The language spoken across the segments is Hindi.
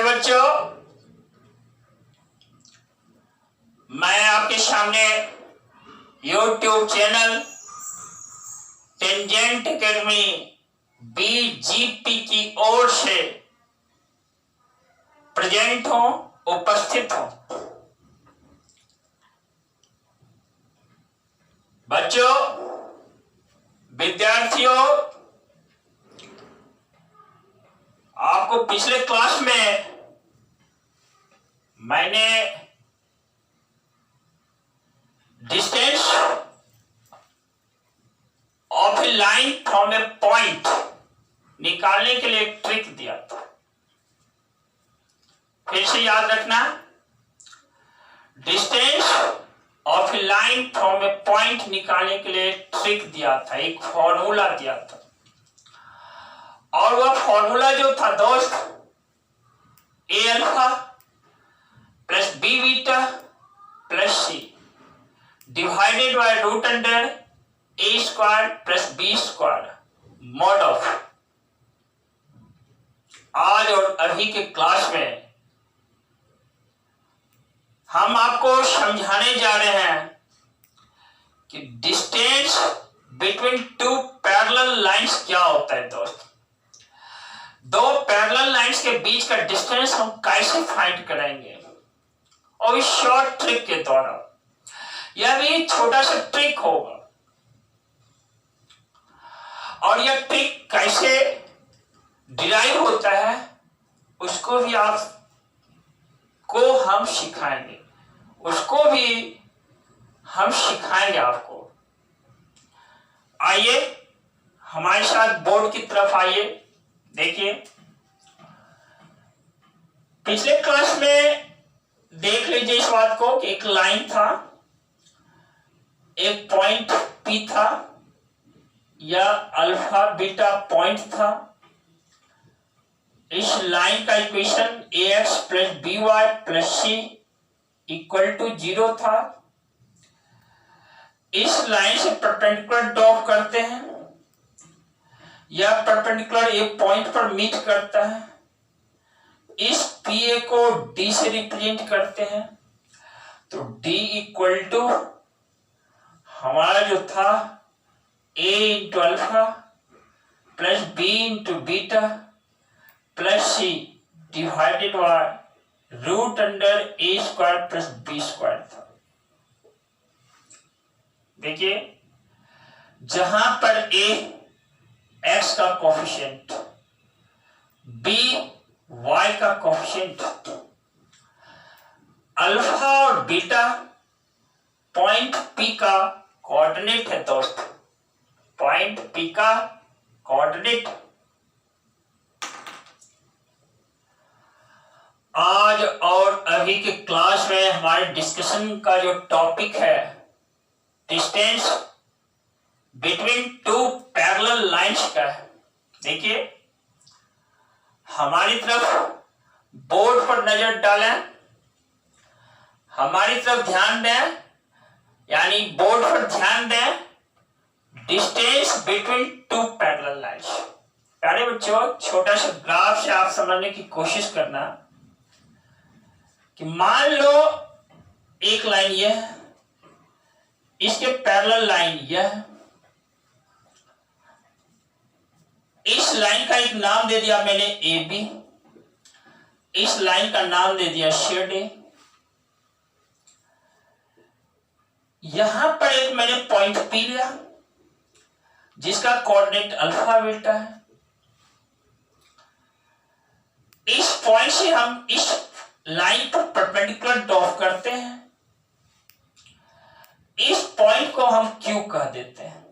बच्चों, मैं आपके सामने YouTube channel tangent academy BGP की ओर से प्रेजेंट हूं, उपस्थित हूं। बच्चों, विद्यार्थियों, आपको पिछले क्लास में मैंने distance of A line from A point निकालने के लिए एक ट्रिक दिया था। फिर से याद रखना, distance of A line from A point निकालने के लिए ट्रिक दिया था, एक फॉर्मूला दिया था। और वह फॉर्मूला जो था दोस्त, A alpha plus B beta plus C divided by root under A square plus B square mod of. आज और अभी के क्लास में हम आपको समझाने जा रहे हैं कि distance between two parallel lines क्या होता है दोस्त। दो पैरेलल लाइंस के बीच का डिस्टेंस हम कैसे फाइंड करेंगे, और इस शॉर्ट ट्रिक के द्वारा। यह भी छोटा सा ट्रिक होगा, और यह ट्रिक कैसे डिराइव होता है उसको भी आपको हम सिखाएंगे, आपको। आइए हमारे साथ बोर्ड की तरफ आइए। देखिए, पिछले क्लास में देख लीजिए इस बात को कि एक लाइन था, एक पॉइंट P था, या अल्फा बीटा पॉइंट था। इस लाइन का equation ax plus by plus c equal to 0 था। इस लाइन से परपेंडिकुलर ड्रॉप करते हैं, यह परपेंडिकुलर एक पॉइंट पर मीट करता है। इस PA को D से रिप्रेजेंट करते हैं, तो D इक्वल टू हमारा जो था A into alpha plus B into beta plus C divided by root under A square plus B square था। देखिए, जहां पर A x का कोफिशिएंट, B y का कोफिशिएंट, अल्फा और बीटा पॉइंट P का कोऑर्डिनेट है दोस्त, पॉइंट P का कोऑर्डिनेट। आज और अभी के क्लास में हमारे डिस्कशन का जो टॉपिक है, distance between two parallel lines का है। देखिए, हमारी तरफ बोर्ड पर नजर डालें, हमारी तरफ ध्यान दें, यानी बोर्ड पर ध्यान दें। Distance between two parallel lines. प्यारे बच्चों, छोटा सा ग्राफ से आप समझने की कोशिश करना कि मान लो एक लाइन यह है, इसके पैरेलल लाइन यह है। इस लाइन का एक नाम दे दिया मैंने AB, इस लाइन का नाम दे दिया शेड A। यहां पर एक मैंने पॉइंट P लिया जिसका कोऑर्डिनेट अल्फा बीटा है। इस पॉइंट से हम इस लाइन पर परपेंडिकुलर ड्रॉप करते हैं। इस पॉइंट को हम Q कह देते हैं।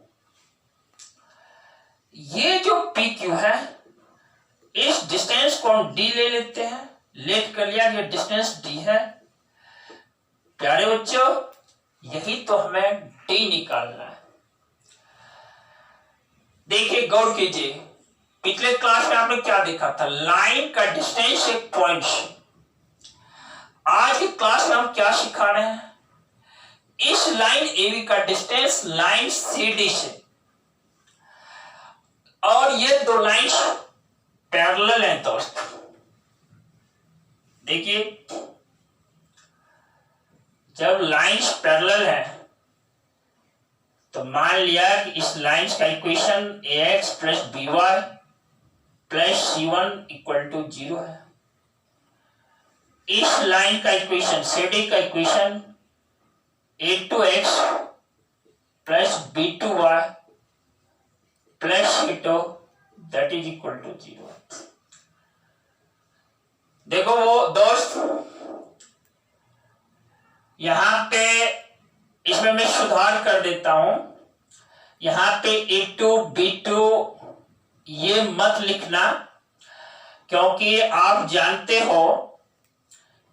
ये जो PQ है, इस डिस्टेंस को हम D ले लेते हैं। लेट कर लिया, ये डिस्टेंस D है। प्यारे बच्चों, यही तो हमें D निकालना है। देखिए, गौर कीजिए, पिछले क्लास में आपने क्या देखा था, लाइन का डिस्टेंस एक पॉइंट से। आज की क्लास में हम क्या सिखा रहे हैं, इस लाइन AB का डिस्टेंस लाइन CD से, और ये दो लाइंस पैरेलल हैं दोस्त। देखिए जब लाइंस पैरेलल है तो मान लिया कि इस लाइंस का equation ax plus B Y plus c1 equal to 0 है। इस लाइन का इक्वेशन CD का equation a2x plus b2y plus c2 that is equal to 0। देखो वो दोस्त यहां पे इसमें मैं सुधार कर देता हूं। यहां पे a2 b2 ये मत लिखना, क्योंकि आप जानते हो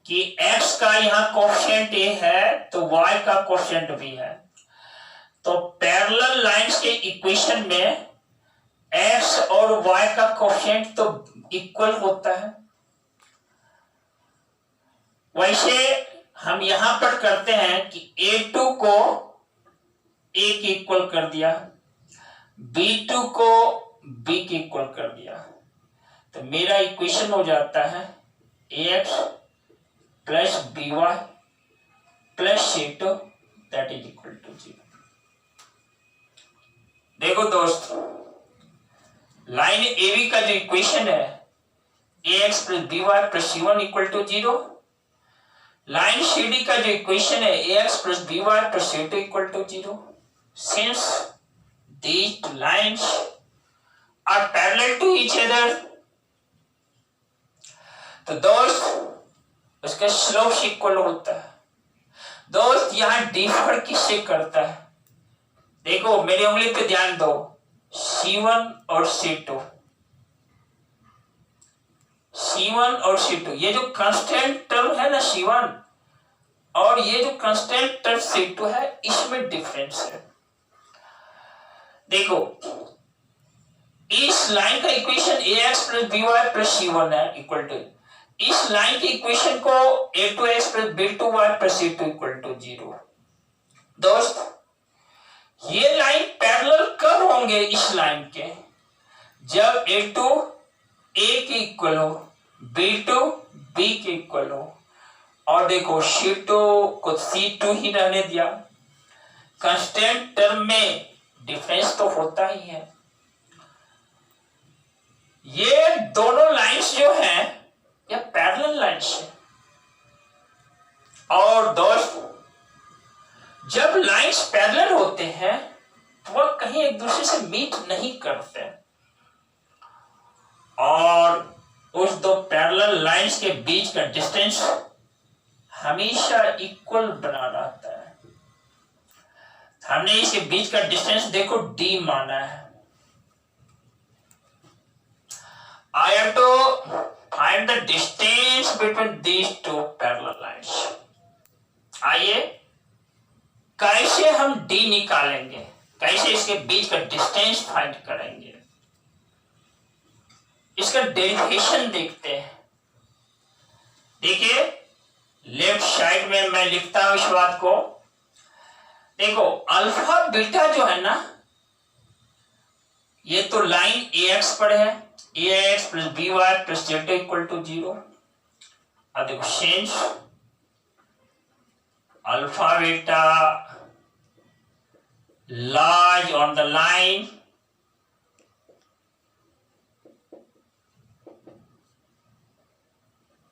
कि x का यहां कोएफिशिएंट a है तो y का कोएफिशिएंट भी है। तो पैरेलल लाइंस के इक्वेशन में x और y का कोएफिशिएंट तो इक्वल होता है। वैसे हम यहां पर करते हैं कि a2 को a के इक्वल कर दिया, b2 को b के इक्वल कर दिया, तो मेरा इक्वेशन हो जाता है ax plus by plus c2 that is equal to 0। देखो दोस्त लाइन AB का जो इक्वेशन है ax plus by plus c1 equal to 0, line CD का जो इक्वेशन है ax plus by plus c2 equal to 0। Since these lines are parallel to each other, तो दोस्त उसका स्लोप इक्वल होता है। दोस्त यहां डिफर किससे करता है? देखो मेरी उंगली पे ध्यान दो, C1 और C2, C1 और C2 ये जो कांस्टेंट टर्म है ना C1 और ये जो कांस्टेंट टर्म C2 है इसमें डिफरेंस है। देखो इस लाइन का equation ax plus by plus c1 है इक्वल टू, इस लाइन के इक्वेशन को a2x plus b2y plus c2 equal to 0। दोस्त ये लाइन पैरेलल कब होंगे इस लाइन के? जब a2 a के इक्वल हो, b2 b के इक्वल हो, और देखो c2 को c2 ही रहने दिया, कांस्टेंट टर्म में डिफरेंस तो होता ही है। ये दोनों लाइंस जो हैं ये पैरेलल लाइंस है। और दोस्त जब लाइंस पैरेलल होते हैं तो वह कहीं एक दूसरे से मीट नहीं करते, और उस दो पैरेलल लाइंस के बीच का डिस्टेंस हमेशा इक्वल बना रहता है। हमने इसके बीच का डिस्टेंस देखो d माना है। I have to find the distance between these two parallel lines। आइए कैसे हम d निकालेंगे, कैसे इसके बीच का डिस्टेंस फाइंड करेंगे, इसका डेरिवेशन देखते हैं। देखिए लेफ्ट साइड में मैं लिखता हूं इस बात को। देखो अल्फा बीटा जो है ना ये तो लाइन ax पर है, ax plus by plus z equal to 0। अब देखो change alpha beta large on the line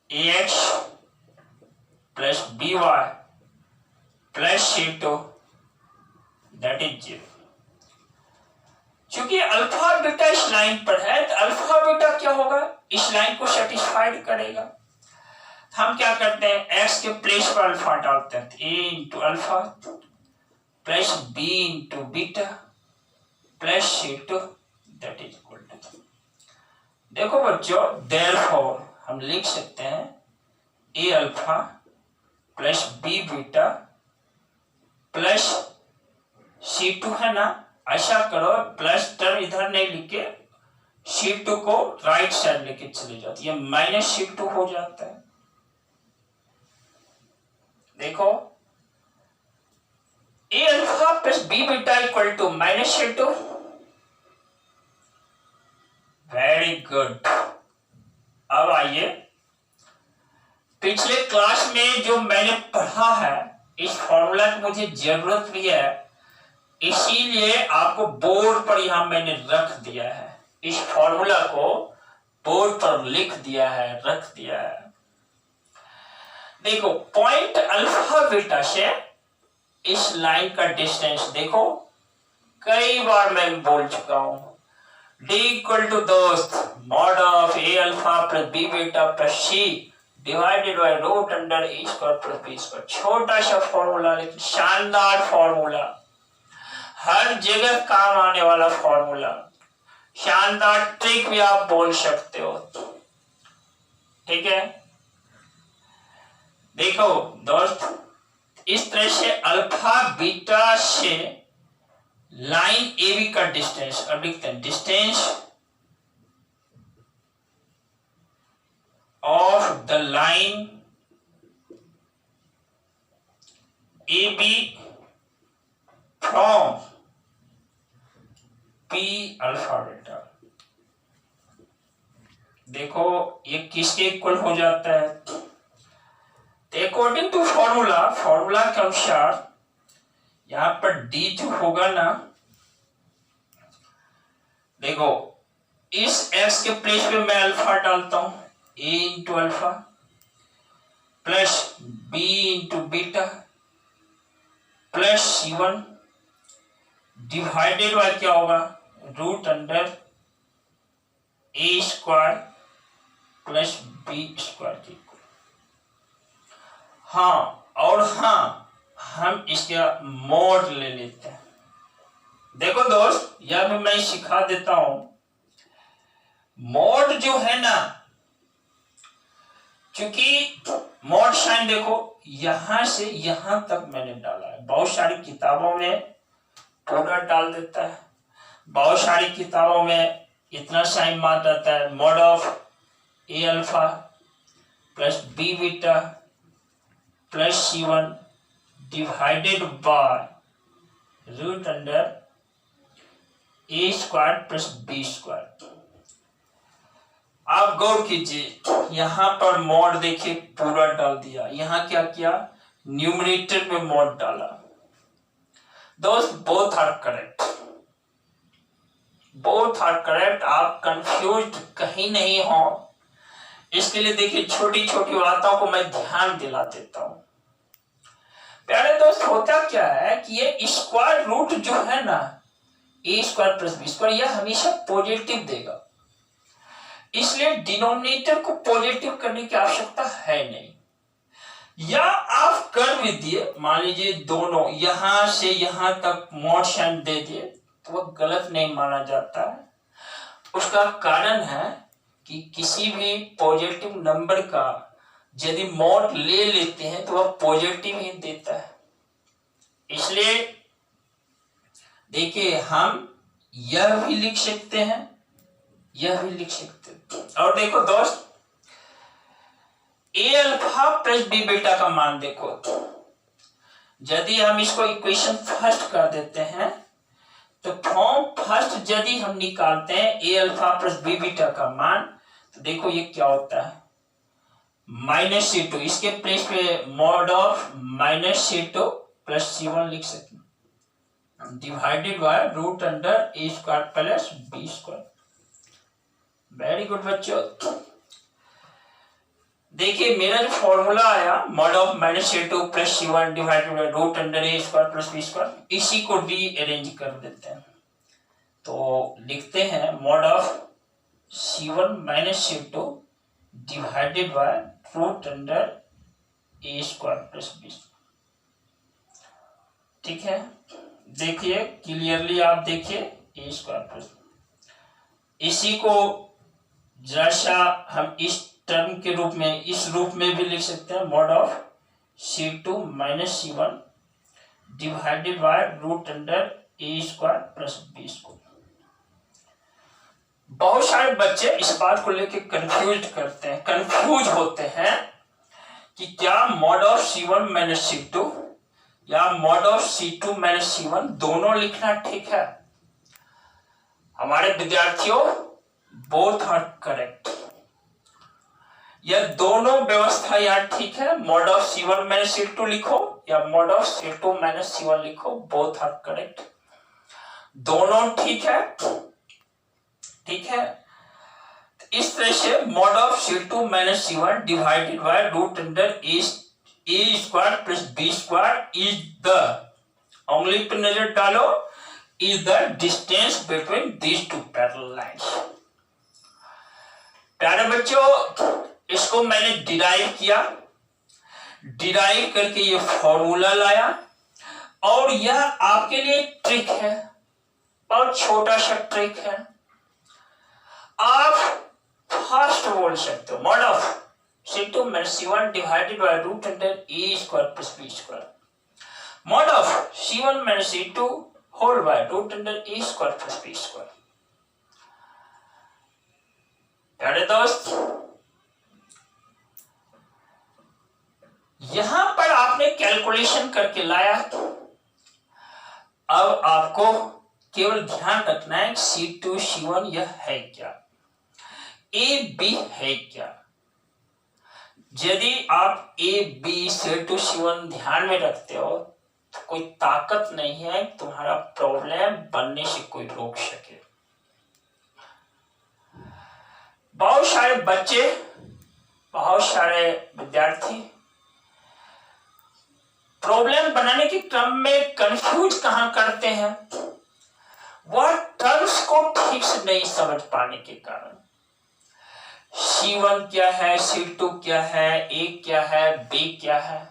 ax plus by plus c2 that is 0। चूंकि अल्फा बीटा इस लाइन पर है तो अल्फा बीटा क्या होगा, इस लाइन को सेटिस्फाइड करेगा। हम क्या करते हैं x के प्लेस पर अल्फा डालते हैं, a into alpha plus b into beta plus c2 that is equal to. देखो बच्चों देयरफॉर हम लिख सकते हैं a alpha plus b beta plus c2 है ना। ऐसा करो प्लस टर्म इधर नहीं लिखे, c2 को राइट साइड लेके चले जाते, ये माइनस c2 हो जाता है। देखो a alpha plus b beta equal to minus c2। Very good. अब आइए पिछले क्लास में जो मैंने पढ़ा है, इस फॉर्मूला की मुझे जरूरत भी है, इसीलिए आपको बोर्ड पर यहां मैंने रख दिया है। इस फॉर्मूला को बोर्ड पर लिख दिया है, रख दिया है। देखो पॉइंट अल्फा बीटा से इस लाइन का डिस्टेंस देखो, कई बार मैं बोल चुका हूं, d इक्वल टू दोस्त mod of a alpha plus b beta plus c divided by root under a square plus b square. छोटा सा फॉर्मूला लेकिन शानदार फॉर्मूला, हर जगह काम आने वाला फॉर्मूला, शानदार ट्रिक भी आप बोल सकते हो। ठीक है, देखो दोस्त, इस तरह से अल्फा बीटा से लाइन ए बी का डिस्टेंस, अब लिखते हैं distance of the line A B from P alpha beta. देखो ये किसके इक्वल हो जाता है, अकॉर्डिंग टू फॉर्मूला के अनुसार यहां पर d जो होगा ना, देखो इस x के प्लेस पे मैं अल्फा डालता हूं, a into alpha plus b into beta plus c1 divided by क्या होगा, root under a square plus b square के इक्वल। हाँ, और हाँ, हम इसका मोड ले लेते हैं। देखो दोस्त, यह भी मैं सिखा देता हूं, मोड जो है ना, क्योंकि मोड साइन देखो यहां से यहां तक मैंने डाला है, बहुत सारी किताबों में पूरा डाल देता है, बहुत सारी किताबों में इतना साइन मार देता है, mod of A alpha plus B beta plus c1 divided by root under A square plus B square. आप गौर कीजिए, यहां पर मॉड देखिए पूरा डाल दिया, यहां क्या किया, न्यूमरेटर में मॉड डाला। दोस्त both are correct, both are correct, आप कंफ्यूज्ड कहीं नहीं हो। इसके लिए देखिए छोटी छोटी बातों को मैं ध्यान दिला देता हूं। प्यारे दोस्त, होता क्या है कि ये स्क्वायर रूट जो है ना, ए स्क्वायर प्लस बी स्क्वायर, यह हमेशा पॉजिटिव देगा, इसलिए डिनोमिनेटर को पॉजिटिव करने की आवश्यकता है नहीं। या आप कर भी दिए, मान लीजिए दोनों यहां से यहां तक मॉड साइन दे दिए, तो वह गलत नहीं माना जाता है। उसका कारण है कि किसी भी पॉजिटिव नंबर का यदि मॉड ले लेते हैं तो वह पॉजिटिव ही देता है। इसलिए देखिए, हम यह भी लिख सकते हैं, यह भी लिख सकते हैं। और देखो दोस्त, A alpha plus B beta का मान देखो, यदि हम इसको इक्वेशन फर्स्ट कर देते हैं तो फॉर्म फर्स्ट यदि हम निकालते हैं ए अल्फा प्लस बी बीटा का मान, तो देखो ये क्या होता है, माइनस c2, इसके प्लेस पे mod of minus c2 plus c1 लिख सकते हैं, divided by root under A square plus B square. Very good बच्चों, देखिए मेरा जो फॉर्मूला आया, mod of minus c2 plus c1 divided by root under A square plus B square, इसी को रीअरेंज कर देते हैं। तो लिखते हैं mod of c1 minus c2 divided by root under A square plus B. ठीक है, देखिए क्लियरली, आप देखिए ए स्क्वायर प्लस, इसी को जरा सा हम इस टर्म के रूप में, इस रूप में भी लिख सकते हैं, mod of c2 minus c1 divided by root under A square plus B square. बहुत सारे बच्चे इस बात को लेकर कंफ्यूज होते हैं कि क्या mod of c1 minus c2 या mod of c2 minus c1 दोनों लिखना ठीक है। हमारे विद्यार्थियों, बोथ आर करेक्ट। यह दोनों व्यवस्था यहाँ ठीक है। Mod of C1 minus C2 लिखो या mod of C2 minus C1 लिखो, बोथ आर करेक्ट, दोनों ठीक है। ठीक है, इस तरह से mod of C2 minus C1 divided by root under A square plus B square is the, उंगली पे नजर डालो, is the distance between these two parallel lines. प्यारे बच्चों, इसको मैंने डिराइव किया, डिराइव करके ये फॉर्मूला लाया, और यह आपके लिए ट्रिक है, बहुत छोटा सा ट्रिक है। आप फास्ट बोल सकते हो, mod of C2 minus C1 divided by root under A square plus B square, mod of C1 minus C2 whole by root under A square plus B square. प्यारे दोस्त, यहां पर आपने कैलकुलेशन करके लाया, अब आपको केवल ध्यान रखना है C2 C1 यह है क्या, ए बी है क्या। यदि आप ए बी C2 C1 ध्यान में रखते हो तो कोई ताकत नहीं है तुम्हारा प्रॉब्लम बनने से कोई रोक सके। बहुत सारे बच्चे, बहुत सारे विद्यार्थी प्रॉब्लम बनाने के क्रम में कंफ्यूज कहां करते हैं, वह टर्म्स को ठीक से नहीं समझ पाने के कारण। C1 क्या है, C2 क्या है, A क्या है, B क्या है,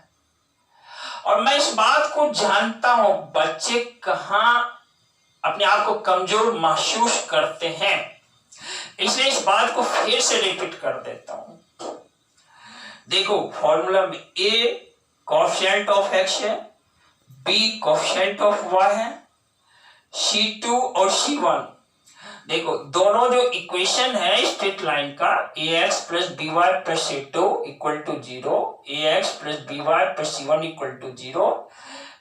और मैं इस बात को जानता हूं बच्चे कहां अपने आप को कमजोर महसूस करते हैं, इसलिए इस बात को फिर से रिपीट कर देता हूं। देखो फॉर्मूला में A कोएफिशिएंट ऑफ x है, B कोएफिशिएंट ऑफ y है, C2 और C1 देखो दोनों जो इक्वेशन है स्ट्रेट लाइन का, ax plus B Y plus C2 equal to 0, ax plus B Y plus C1 equal to 0,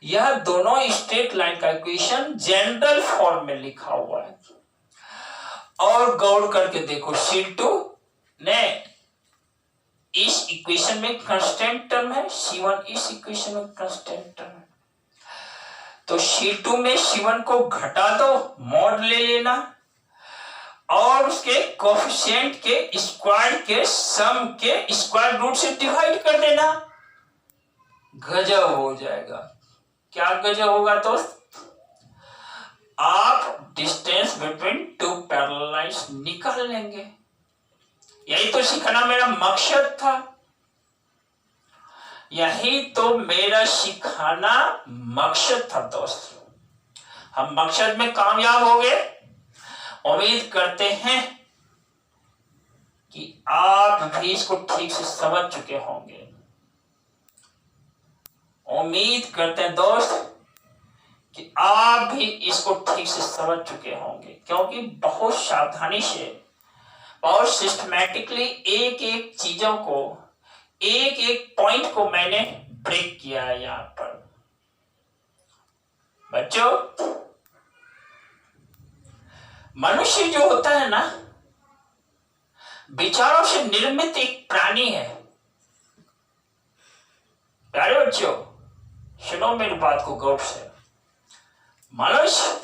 यह दोनों स्ट्रेट लाइन का इक्वेशन जनरल फॉर्म में लिखा हुआ है। और गौर करके देखो C2 ने इस इक्वेशन में कांस्टेंट टर्म है, C1 इस इक्वेशन में कांस्टेंट टर्म है, तो C2 में C1 को घटा दो, मॉड ले लेना, और उसके कोएफिशिएंट के स्क्वायर के सम के स्क्वायर रूट से डिवाइड कर देना, गजब हो जाएगा। क्या गजब होगा दोस्त, आप distance between two parallel lines निकाल लेंगे। यही तो सिखाना मेरा मकसद था, यही तो मेरा सिखाना मकसद था दोस्त। हम मकसद में कामयाब हो गए। उम्मीद करते हैं कि आप भी इसको ठीक से समझ चुके होंगे। उम्मीद करते हैं दोस्त कि आप भी इसको ठीक से समझ चुके होंगे, क्योंकि बहुत सावधानी से, बहुत सिस्टमैटिकली एक एक चीजों को, एक एक पॉइंट को मैंने ब्रेक किया है यहां पर। बच्चों, मनुष्य जो होता है ना, विचारों से निर्मित एक प्राणी है। प्यारे बच्चों, सुनो मेरी बात को गौर से। मनुष्य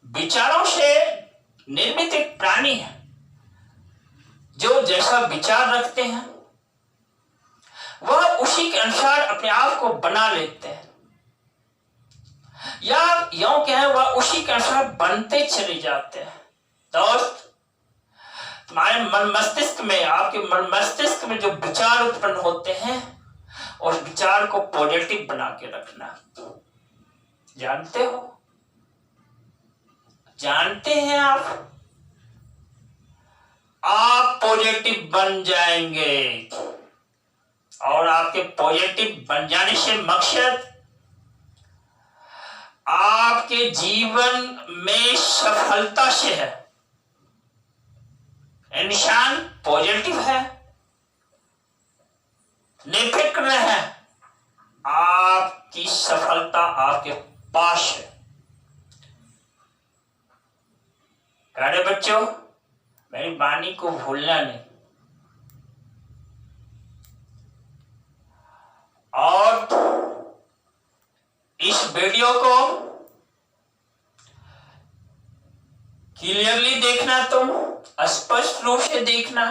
विचारों से निर्मित एक प्राणी है, जो जैसा विचार रखते हैं वह उसी के अनुसार अपने आप को बना लेते हैं, या यूं कहें वह उसी के अनुसार बनते चले जाते हैं। दोस्त, तुम्हारे मन मस्तिष्क में, आपके मन मस्तिष्क में जो विचार उत्पन्न होते हैं, उस विचार को पॉजिटिव बना के रखना। जानते हो, जानते हैं आप पॉजिटिव बन जाएंगे, और आपके पॉजिटिव बन जाने से मकसद आपके जीवन में सफलता से है। इंसान पॉजिटिव है, निर्विघ्न है, आपकी सफलता आपके पास है। प्यारे बच्चों, मेरी वाणी को भूलना नहीं। वीडियो को क्लियरली देखना, तुम स्पष्ट रूप से देखना,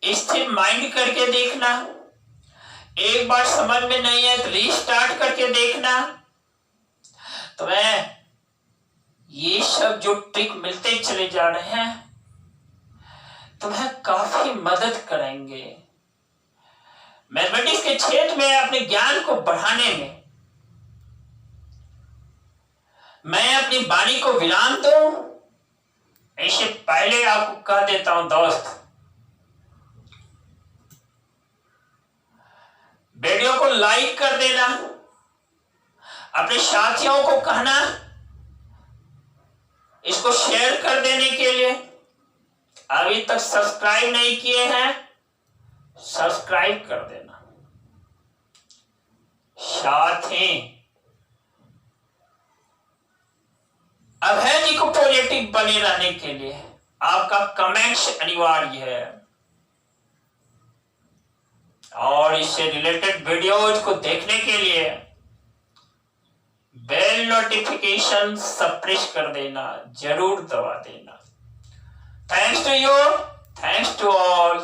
स्थिर माइंड करके देखना। एक बार समझ में नहीं है तो रीस्टार्ट करके देखना। तुम्हें ये सब जो ट्रिक मिलते चले जा रहे हैं तुम्हें काफी मदद करेंगे मैथमेटिक्स के क्षेत्र में अपने ज्ञान को बढ़ाने में। मैं अपनी वाणी को विराम दूं इससे पहले आपको कह देता हूं दोस्त, वीडियो को लाइक कर देना, अपने साथियों को कहना इसको शेयर कर देने के लिए। अभी तक सब्सक्राइब नहीं किए हैं, सब्सक्राइब कर देना। साथ ही अभय जी को पॉजिटिव बने रहने के लिए आपका कमेंट्स अनिवार्य है और इससे रिलेटेड वीडियोज को देखने के लिए बेल नोटिफिकेशन सब्सक्राइब कर देना, जरूर दबा देना। Thanks to you, thanks to all.